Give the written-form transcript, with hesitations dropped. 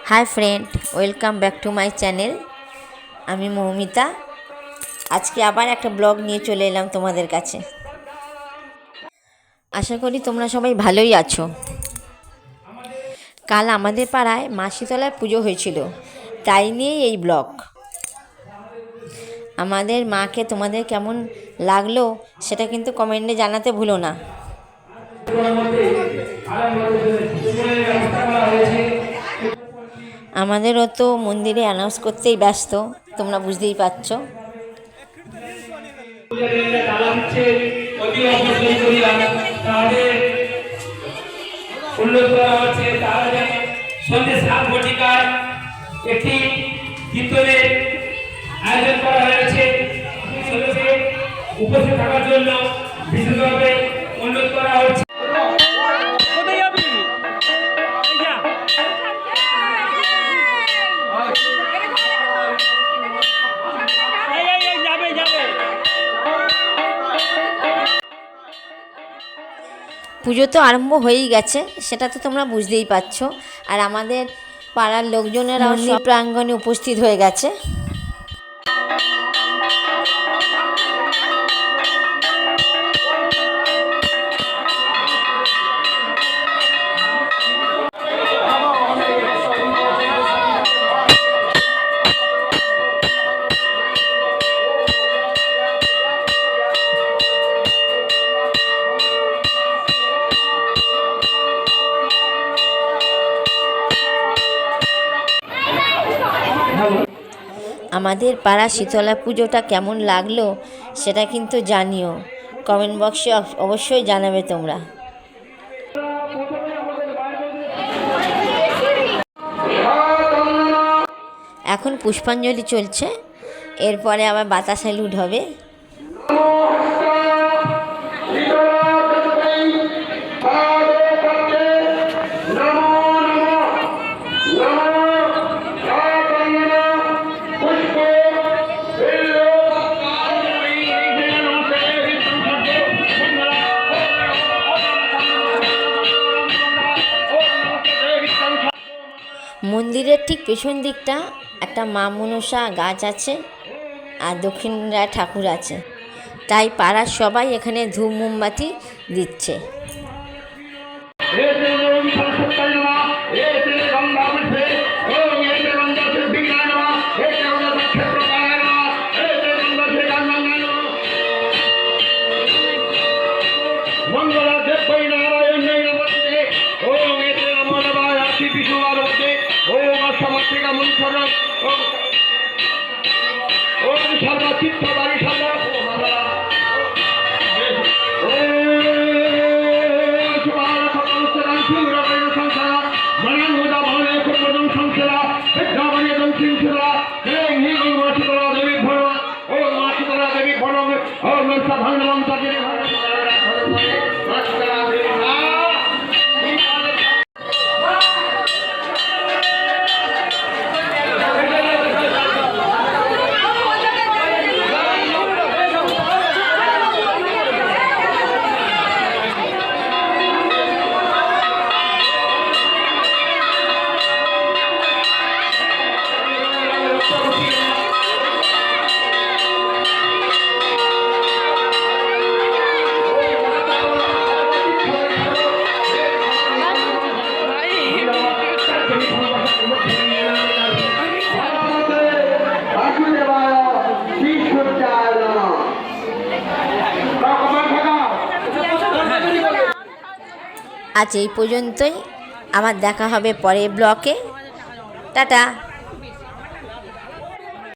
Hi friend, welcome back to my channel. আমি মৌমিতা। আজকে আবার একটা ব্লগ নিয়ে চলে এলাম তোমাদের কাছে। আশা করি তোমরা সবাই ভালোই আছো। কাল আমাদের পাড়ায় মা শীতলার পুজো হয়েছিল, তাই নিয়েই এই ব্লগ। আমাদের মাকে তোমাদের কেমন লাগলো সেটা কিন্তু কমেন্টে জানাতে ভুলো না। আমাদেরও তো মন্দিরে অ্যানাউন্স করতেই ব্যস্ত, তোমরা বুঝতেই পারছো। একটি কীর্তনের আয়োজন করা হয়েছে। উপস্থিত থাকার জন্য বিশেষভাবে অনুরোধ করা হচ্ছে। পুজো তো আরম্ভ হয়েই গেছে, সেটা তো তোমরা বুঝতেই পারছো। আর আমাদের পাড়ার লোকজনেরাও সব প্রাঙ্গণে উপস্থিত হয়ে গেছে। আমাদের পাড়া শীতলা পুজোটা কেমন লাগলো সেটা কিন্তু জানিও, কমেন্ট বক্সে অবশ্যই জানাবে তোমরা। এখন পুষ্পাঞ্জলি চলছে, এরপরে আবার বাতাসা লুট হবে। মন্দিরের ঠিক পেছন দিকটা একটা মা মনসা গাছ আছে আর দক্ষিণরায় ঠাকুর আছে, তাই পাড়ার সবাই এখানে ধূপ মোমবাতি দিচ্ছে। আজ এই পর্যন্তই, আবার দেখা হবে পরের ব্লকে। টাটা।